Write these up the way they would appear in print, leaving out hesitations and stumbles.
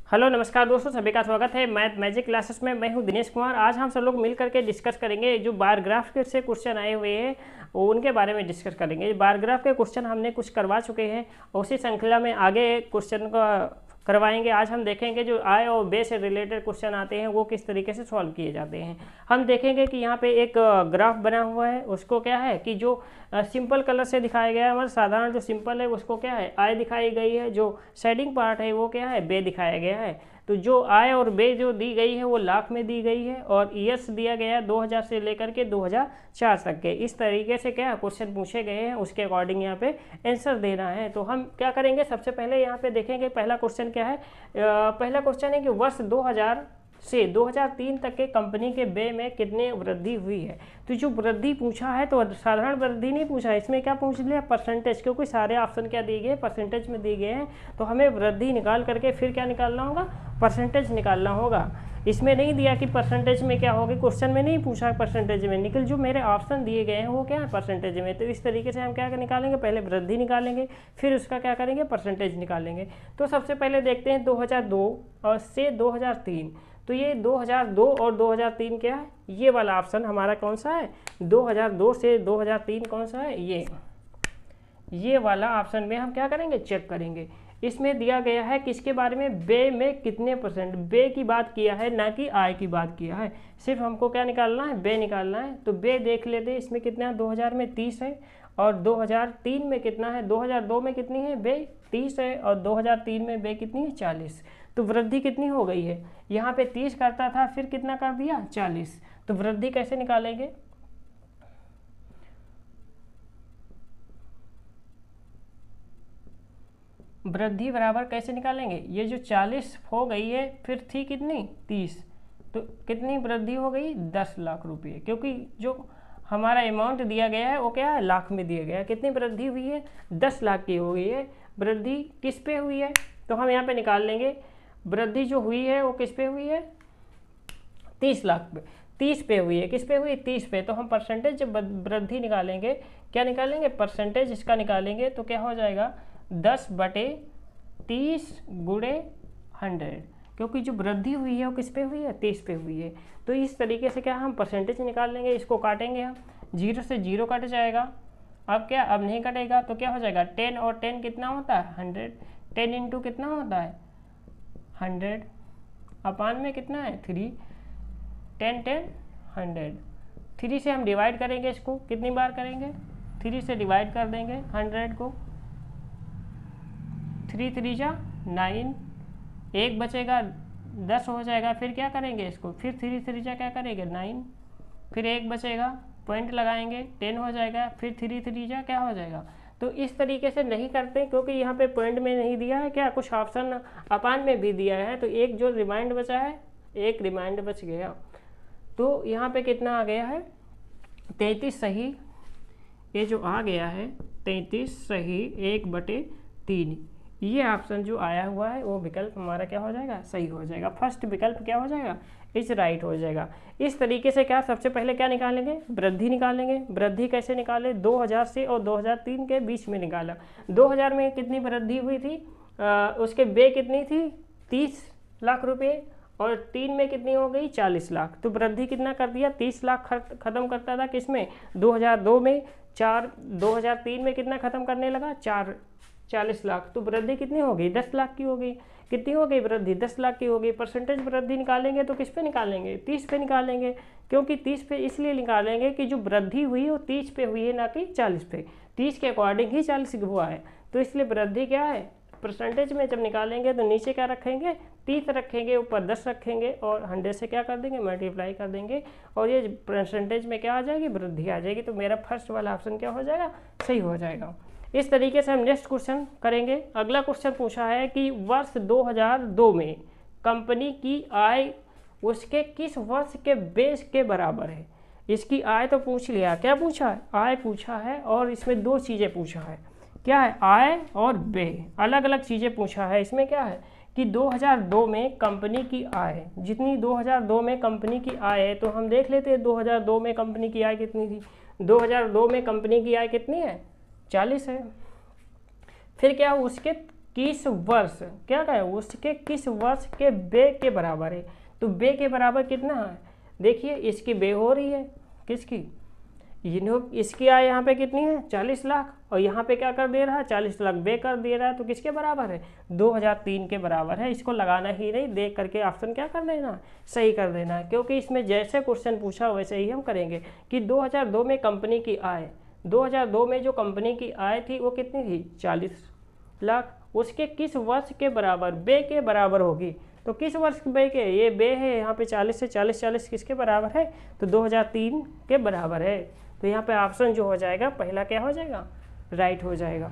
Hello नमस्कार दोस्तों, सभी का स्वागत है मैथ मैजिक क्लासेस में। मैं हूं दिनेश कुमार। आज हम सब लोग मिल करके डिस्कस करेंगे जो बार ग्राफ के से क्वेश्चन आए हुए हैं उनके बारे में डिस्कस करेंगे। बार ग्राफ के क्वेश्चन हमने कुछ करवा चुके हैं, उसी श्रृंखला में आगे क्वेश्चन का करवाएंगे। आज हम देखेंगे जो आय और व्यय से रिलेटेड क्वेश्चन आते हैं वो किस तरीके से सॉल्व किए जाते हैं। हम देखेंगे कि यहाँ पे एक ग्राफ बना हुआ है, उसको क्या है कि जो सिंपल कलर से दिखाया गया है, मतलब साधारण जो सिंपल है उसको क्या है आय दिखाई गई है, जो शेडिंग पार्ट है वो क्या है व्यय दिखाया गया है। तो जो आय और व्यय जो दी गई है वो लाख में दी गई है और ईयर्स दिया गया है 2000 से लेकर के 2004 तक के। इस तरीके से क्या क्वेश्चन पूछे गए हैं, उसके अकॉर्डिंग यहाँ पे आंसर देना है। तो हम क्या करेंगे, सबसे पहले यहाँ पे देखेंगे पहला क्वेश्चन क्या है। पहला क्वेश्चन है कि वर्ष 2000 से 2003 तक के कंपनी के व्यय में कितने वृद्धि हुई है। तो जो वृद्धि पूछा है तो साधारण वृद्धि नहीं पूछा है, इसमें क्या पूछ लिया परसेंटेज, क्योंकि सारे ऑप्शन क्या दिए गए परसेंटेज में दिए गए हैं। तो हमें वृद्धि निकाल करके फिर क्या निकालना होगा, परसेंटेज निकालना होगा। इसमें नहीं दिया कि परसेंटेज में क्या होगी, क्वेश्चन में नहीं पूछा परसेंटेज में, निकल जो मेरे ऑप्शन दिए गए हैं वो क्या है परसेंटेज में। तो इस तरीके से हम क्या निकालेंगे, पहले वृद्धि निकालेंगे फिर उसका क्या करेंगे परसेंटेज निकालेंगे। तो सबसे पहले देखते हैं 2002 और से 2003। तो ये 2002 और 2003 क्या है, ये वाला ऑप्शन हमारा कौन सा है, 2002 से 2003 कौन सा है, ये वाला ऑप्शन में हम क्या करेंगे चेक करेंगे। इसमें दिया गया है किसके बारे में, व्यय में कितने परसेंट, व्यय की बात किया है ना कि आय की बात किया है। सिर्फ हमको क्या निकालना है, व्यय निकालना है। तो व्यय देख लेते हैं, इसमें कितना है 2000 में 30 है और 2003 में कितना है, 2002 में कितनी है व्यय 30 है और 2003 में व्यय कितनी है 40। तो वृद्धि कितनी हो गई है, यहाँ पे 30 करता था फिर कितना कर दिया 40। तो वृद्धि कैसे निकालेंगे, वृद्धि बराबर कैसे निकालेंगे, ये जो 40 हो गई है फिर थी कितनी 30, तो कितनी वृद्धि हो गई 10 लाख रुपये, क्योंकि जो हमारा अमाउंट दिया गया है वो क्या है लाख में दिया गया है। कितनी वृद्धि हुई है 10 लाख की हो गई है। वृद्धि किस पे हुई है, तो हम यहाँ पे निकाल लेंगे वृद्धि जो हुई है वो किस पे हुई है 30 लाख पे, 30 पे हुई है, किस पे हुई 30 पे। तो हम परसेंटेज जब वृद्धि निकालेंगे, क्या निकालेंगे परसेंटेज इसका निकालेंगे, तो क्या हो जाएगा 10/30 गुणे 100, क्योंकि जो वृद्धि हुई है वो किस पे हुई है 30 पे हुई है। तो इस तरीके से क्या हम परसेंटेज निकाल लेंगे। इसको काटेंगे हम, 0 से 0 कट जाएगा। अब क्या, अब नहीं कटेगा तो क्या हो जाएगा 10 और 10 कितना होता है 100, 10 इंटू कितना होता है 100 अपान में कितना है 3, 10 10 100। 3 से हम डिवाइड करेंगे, इसको कितनी बार करेंगे 3 से डिवाइड कर देंगे 100 को, 3 3 जा 9, एक बचेगा 10 हो जाएगा। फिर क्या करेंगे इसको, फिर 3 3 जा क्या करेंगे 9, फिर एक बचेगा पॉइंट लगाएंगे 10 हो जाएगा, फिर 3 3 जा क्या हो जाएगा। तो इस तरीके से नहीं करते क्योंकि यहाँ पे पॉइंट में नहीं दिया है, क्या कुछ ऑप्शन अपान में भी दिया है। तो एक जो रिमाइंड बचा है, एक रिमाइंड बच गया। तो यहाँ पे कितना आ गया है 33 सही, ये जो आ गया है 33 सही 1/3। ये ऑप्शन जो आया हुआ है वो विकल्प हमारा क्या हो जाएगा सही हो जाएगा। फर्स्ट विकल्प क्या हो जाएगा इज राइट हो जाएगा। इस तरीके से क्या सबसे पहले क्या निकालेंगे, वृद्धि निकालेंगे। वृद्धि कैसे निकाले, 2000 से और 2003 के बीच में निकाला। 2000 में कितनी वृद्धि हुई थी, उसके व्यय कितनी थी 30 लाख रुपये और 3 में कितनी हो गई 40 लाख। तो वृद्धि कितना कर दिया 30 लाख खत्म करता था किसमें 2002 में, 2003 में कितना खत्म करने लगा 40 लाख। तो वृद्धि कितनी हो गई 10 लाख की हो गई। कितनी हो गई वृद्धि 10 लाख की हो गई। परसेंटेज वृद्धि निकालेंगे तो किस पे निकालेंगे 30 पे निकालेंगे, क्योंकि 30 पे इसलिए निकालेंगे कि जो वृद्धि हुई है वो 30 पे हुई है ना कि 40 पे, 30 के अकॉर्डिंग ही 40 हुआ है। तो इसलिए वृद्धि क्या है परसेंटेज में जब निकालेंगे तो नीचे क्या रखेंगे 30 रखेंगे, ऊपर 10 रखेंगे और 100 से क्या कर देंगे मल्टीप्लाई कर देंगे और ये परसेंटेज में क्या आ जाएगी वृद्धि आ जाएगी। तो मेरा फर्स्ट वाला ऑप्शन क्या हो जाएगा सही हो जाएगा। इस तरीके से हम नेक्स्ट क्वेश्चन करेंगे। अगला क्वेश्चन पूछा है कि वर्ष 2002 में कंपनी की आय उसके किस वर्ष के बेस के बराबर है। इसकी आय तो पूछ लिया, क्या पूछा है आय पूछा है और इसमें दो चीज़ें पूछा है, क्या है आय और व्यय, अलग अलग चीज़ें पूछा है। इसमें क्या है कि 2002 में कंपनी की आय जितनी 2002 में कंपनी की आय है, तो हम देख लेते हैं 2002 में कंपनी की आय कितनी थी। 2002 में कंपनी की आय कितनी है 40 है। फिर क्या उसके किस वर्ष, क्या कहे, उसके किस वर्ष के व्यय के बराबर है। तो व्यय के बराबर कितना है, देखिए इसकी व्यय हो रही है, किसकी, इसकी आय यहाँ पे कितनी है 40 लाख, और यहाँ पे क्या कर दे रहा है 40 लाख व्यय कर दे रहा है, तो किसके बराबर है 2003 के बराबर है। इसको लगाना ही नहीं, देख करके ऑप्शन क्या कर देना, सही कर देना है, क्योंकि इसमें जैसे क्वेश्चन पूछा वैसे ही हम करेंगे कि 2002 में कंपनी की आय, 2002 में जो कंपनी की आय थी वो कितनी थी 40 लाख, उसके किस वर्ष के बराबर, व्यय के बराबर होगी। तो किस वर्ष के व्यय के, ये व्यय है यहाँ पे 40 से 40 किसके बराबर है, तो 2003 के बराबर है। तो यहाँ पे ऑप्शन जो हो जाएगा पहला क्या हो जाएगा, राइट हो जाएगा।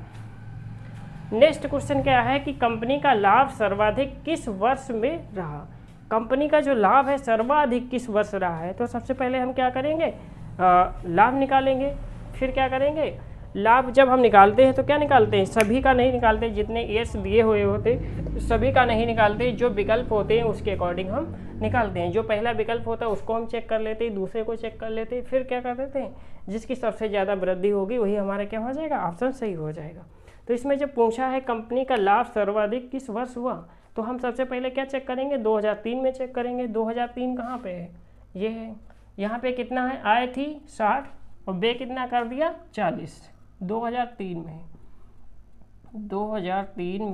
नेक्स्ट क्वेश्चन क्या है कि कंपनी का लाभ सर्वाधिक किस वर्ष में रहा। कंपनी का जो लाभ है सर्वाधिक किस वर्ष रहा है, तो सबसे पहले हम क्या करेंगे, लाभ निकालेंगे। फिर क्या करेंगे, लाभ जब हम निकालते हैं तो क्या निकालते हैं, सभी का नहीं निकालते, जितने ईयर्स दिए हुए होते सभी का नहीं निकालते, जो विकल्प होते हैं उसके अकॉर्डिंग हम निकालते हैं। जो पहला विकल्प होता है उसको हम चेक कर लेते हैं, दूसरे को चेक कर लेते हैं, फिर क्या कर देते हैं, जिसकी सबसे ज़्यादा वृद्धि होगी वही हमारा क्या हो जाएगा, ऑप्शन सही हो जाएगा। तो इसमें जब पूछा है कंपनी का लाभ सर्वाधिक किस वर्ष हुआ, तो हम सबसे पहले क्या चेक करेंगे, 2003 में चेक करेंगे। 2003 कहाँ पे है, ये है, यहाँ पे कितना है, आय थी 60 और व्यय कितना कर दिया 40, 2003 में, 2003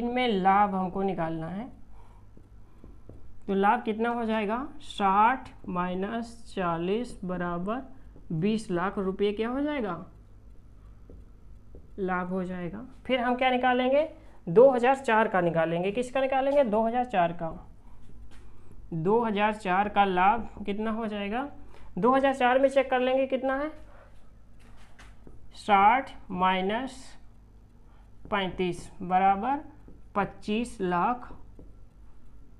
में लाभ हमको निकालना है। तो लाभ कितना हो जाएगा, 60 माइनस 40 बराबर 20 लाख रुपये क्या हो जाएगा, लाभ हो जाएगा। फिर हम क्या निकालेंगे, 2004 का निकालेंगे। किसका निकालेंगे, 2004 का। 2004 का लाभ कितना हो जाएगा, 2004 में चेक कर लेंगे कितना है, 60 माइनस 35 बराबर 25 लाख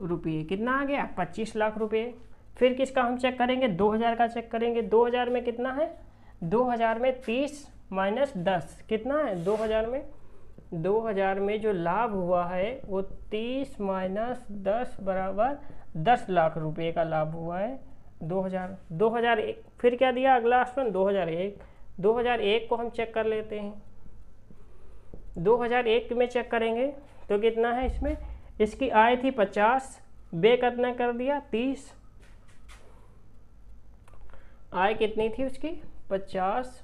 रुपये। कितना आ गया, 25 लाख रुपये। फिर किसका हम चेक करेंगे, 2000 का चेक करेंगे। 2000 में कितना है, 2000 में 30 माइनस 10 कितना है, 2000 में जो लाभ हुआ है वो 30 माइनस 10 बराबर 10 लाख रुपये का लाभ हुआ है। 2001 फिर क्या दिया अगला ऑप्शन, 2001 को हम चेक कर लेते हैं। 2001 में चेक करेंगे तो कितना है, इसमें इसकी आय थी 50, व्यय कितना कर दिया 30, आय कितनी थी उसकी 50,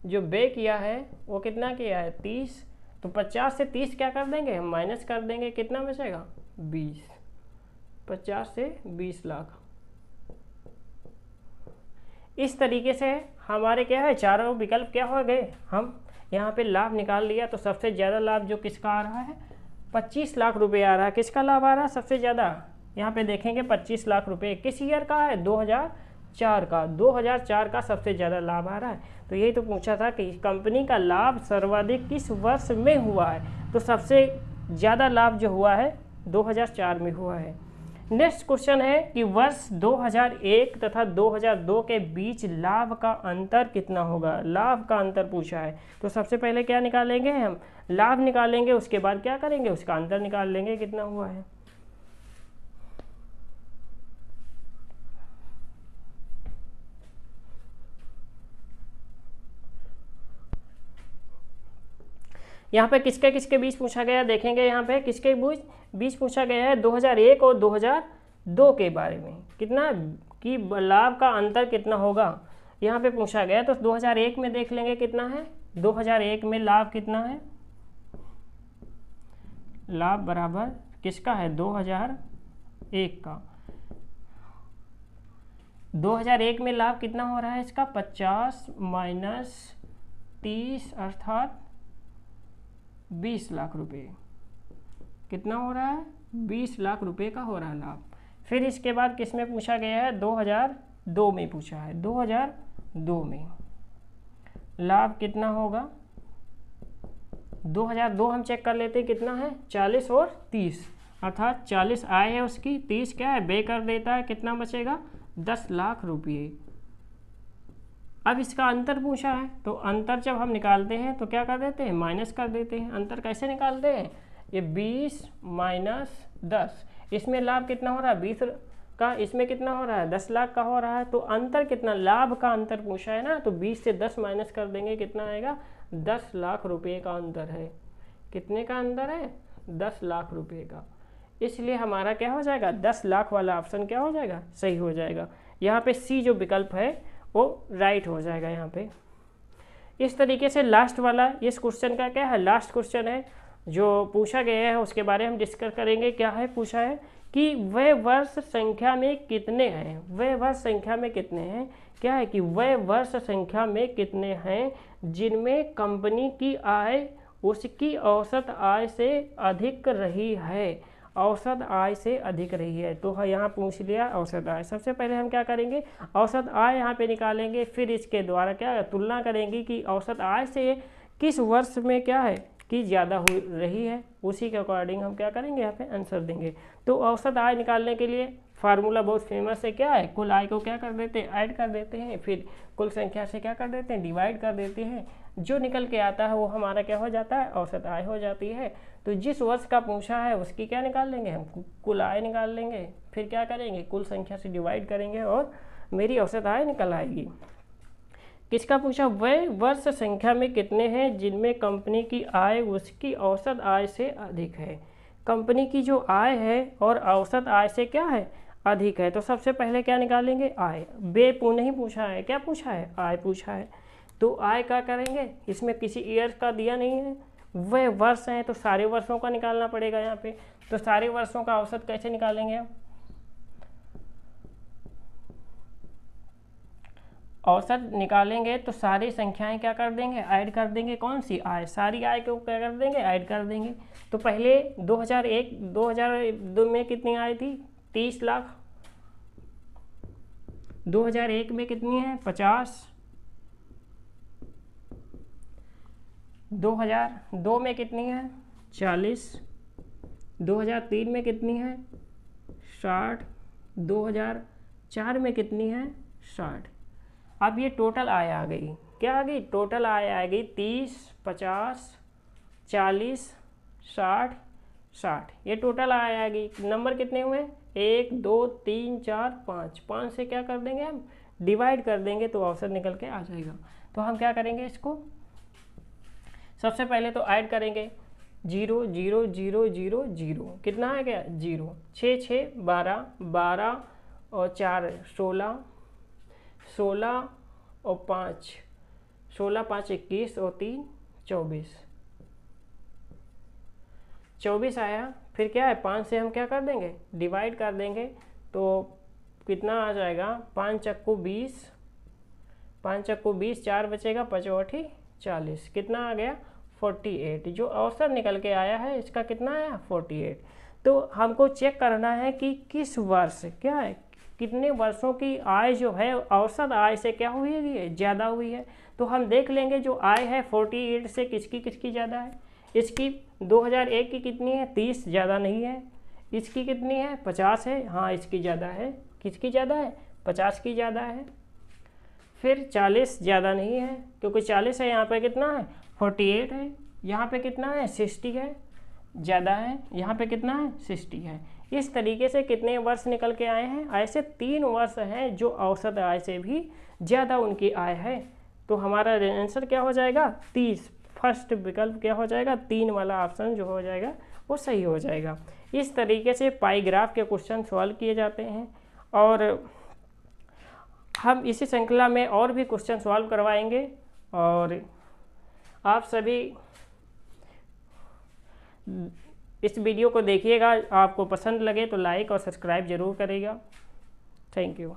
जो व्यय किया है वो कितना किया है 30, तो 50 से 30 क्या कर देंगे हम माइनस कर देंगे, कितना बचेगा 20, 50 से 20 लाख। इस तरीके से हमारे क्या है चारों विकल्प क्या हो गए, हम यहाँ पे लाभ निकाल लिया। तो सबसे ज़्यादा लाभ जो किसका आ रहा है 25 लाख रुपए आ रहा है। किसका लाभ आ रहा है सबसे ज़्यादा, यहाँ पे देखेंगे 25 लाख रुपए किस ईयर का है 2004 का। 2004 का सबसे ज़्यादा लाभ आ रहा है। तो यही तो पूछा था कि कंपनी का लाभ सर्वाधिक किस वर्ष में हुआ है, तो सबसे ज़्यादा लाभ जो हुआ है 2004 में हुआ है। नेक्स्ट क्वेश्चन है कि वर्ष 2001 तथा 2002 के बीच लाभ का अंतर कितना होगा। लाभ का अंतर पूछा है तो सबसे पहले क्या निकालेंगे हम, लाभ निकालेंगे, उसके बाद क्या करेंगे उसका अंतर निकाल लेंगे कितना हुआ है। यहाँ पे किसके किसके बीच पूछा गया देखेंगे, यहाँ पे किसके बीच पूछा गया है 2001 और 2002 के बारे में, कितना कि लाभ का अंतर कितना होगा यहाँ पे पूछा गया। तो 2001 में देख लेंगे कितना है, 2001 में लाभ कितना है, लाभ बराबर किसका है 2001 का। 2001 में लाभ कितना हो रहा है इसका 50 माइनस 30 अर्थात 20 लाख रुपए। कितना हो रहा है 20 लाख रुपए का हो रहा है लाभ। फिर इसके बाद किस में पूछा गया है 2002 में पूछा है। 2002 में लाभ कितना होगा, 2002 हम चेक कर लेते हैं कितना है 40 और 30 अर्थात 40 आय है उसकी, 30 क्या है व्यय कर देता है, कितना बचेगा 10 लाख रुपये। अब इसका अंतर पूछा है तो अंतर जब हम निकालते हैं तो क्या कर देते हैं माइनस कर देते हैं। अंतर कैसे निकालते हैं, ये 20 माइनस 10, इसमें लाभ कितना हो रहा है 20 का, इसमें कितना हो रहा है 10 लाख का हो रहा है। तो अंतर कितना, लाभ का अंतर पूछा है ना, तो 20 से 10 माइनस कर देंगे कितना आएगा 10 लाख रुपये का अंतर है। कितने का अंदर है? 10 लाख रुपए का। इसलिए हमारा क्या हो जाएगा? 10 लाख वाला ऑप्शन क्या हो जाएगा? सही हो जाएगा। यहाँ पे सी जो विकल्प है वो राइट हो जाएगा यहाँ पे। इस तरीके से लास्ट वाला इस क्वेश्चन का क्या है? लास्ट क्वेश्चन है जो पूछा गया है, उसके बारे में हम डिस्कस करेंगे। क्या है? पूछा है कि वह वर्ष संख्या में कितने हैं? वह वर्ष संख्या में कितने हैं? क्या है कि वह वर्ष संख्या में कितने हैं जिनमें कंपनी की आय उसकी औसत आय से अधिक रही है? औसत आय से अधिक रही है। तो यहाँ पूछ लिया औसत आय। सबसे पहले हम क्या करेंगे? औसत आय यहाँ पे निकालेंगे, फिर इसके द्वारा क्या तुलना करेंगे कि औसत आय से किस वर्ष में क्या है कि ज़्यादा हो रही है। उसी के अकॉर्डिंग हम क्या करेंगे? यहाँ पे आंसर देंगे। तो औसत आय निकालने के लिए फार्मूला बहुत फेमस है। क्या है? कुल आय को क्या कर देते हैं? ऐड कर देते हैं, फिर कुल संख्या से क्या कर देते हैं? डिवाइड कर देते हैं। जो निकल के आता है वो हमारा क्या हो जाता है? औसत आय हो जाती है। तो जिस वर्ष का पूछा है उसकी क्या निकाल लेंगे हम? कुल आय निकाल लेंगे, फिर क्या करेंगे? कुल संख्या से डिवाइड करेंगे और मेरी औसत आय निकल आएगी। किसका पूछा? वह वर्ष संख्या में कितने हैं जिनमें कंपनी की आय उसकी औसत आय से अधिक है। कंपनी की जो आय है और औसत आय से क्या है? अधिक है। तो सबसे पहले क्या निकालेंगे? आय। नहीं पूछा है, क्या पूछा है? आय पूछा है। तो आय क्या करेंगे? इसमें किसी ईयर का दिया नहीं है, वह वर्ष हैं तो सारे वर्षों का निकालना पड़ेगा यहाँ पे। तो सारे वर्षों का औसत कैसे निकालेंगे हम? औसत निकालेंगे तो सारी संख्याएं क्या कर देंगे? ऐड कर देंगे। कौन सी? आय। सारी आय को क्या कर देंगे? ऐड कर देंगे। तो पहले 2002 में कितनी आय थी? 30 लाख। 2001 में कितनी है? 50। 2002 में कितनी है? 40। 2003 में कितनी है? 60। 2004 में कितनी है? 60। अब ये टोटल आय आ गई। क्या आ गई? टोटल आय आ गई 30, 50, 40, 60, 60। ये टोटल आय आ गई। नंबर कितने हुए? 1, 2, 3, 4, 5। 5 से क्या कर देंगे हम? डिवाइड कर देंगे तो औसत निकल के आ जाएगा। तो हम क्या करेंगे? इसको सबसे पहले तो ऐड करेंगे। 0, 0, 0, 0, 0। कितना है? क्या? 0। 6, 6, 12, 12 और 4 16, 16 और 5 16, 5 21 और 3 24। 24 आया। फिर क्या है? 5 से हम क्या कर देंगे? डिवाइड कर देंगे तो कितना आ जाएगा? 5 चक्कू 20, 5 चक्कू 20, 4 बचेगा, 5 40। कितना आ गया? 48। जो औसत निकल के आया है इसका कितना आया? 48। तो हमको चेक करना है कि किस वर्ष क्या है, कितने वर्षों की आय जो है औसत आय से क्या हुई है? ज़्यादा हुई है। तो हम देख लेंगे जो आय है 48 से किसकी ज़्यादा है? इसकी 2001 की कितनी है? 30, ज़्यादा नहीं है। इसकी कितनी है? 50 है। हाँ, इसकी ज़्यादा है। किसकी ज़्यादा है? 50 की ज़्यादा है। फिर 40 ज़्यादा नहीं है क्योंकि 40 है। यहाँ पे कितना है? 48 है। यहाँ पे कितना है? 60 है। ज़्यादा है। यहाँ पे कितना है? 60 है। इस तरीके से कितने वर्ष निकल के आए हैं? ऐसे 3 वर्ष हैं जो औसत आय से भी ज़्यादा उनकी आय है। तो हमारा आंसर क्या हो जाएगा? 30। फर्स्ट विकल्प क्या हो जाएगा? 3 वाला ऑप्शन जो हो जाएगा वो सही हो जाएगा। इस तरीके से पाई ग्राफ के क्वेश्चन सॉल्व किए जाते हैं और हम इसी श्रृंखला में और भी क्वेश्चन सॉल्व करवाएंगे। और आप सभी इस वीडियो को देखिएगा। आपको पसंद लगे तो लाइक और सब्सक्राइब ज़रूर करिएगा। Thank you.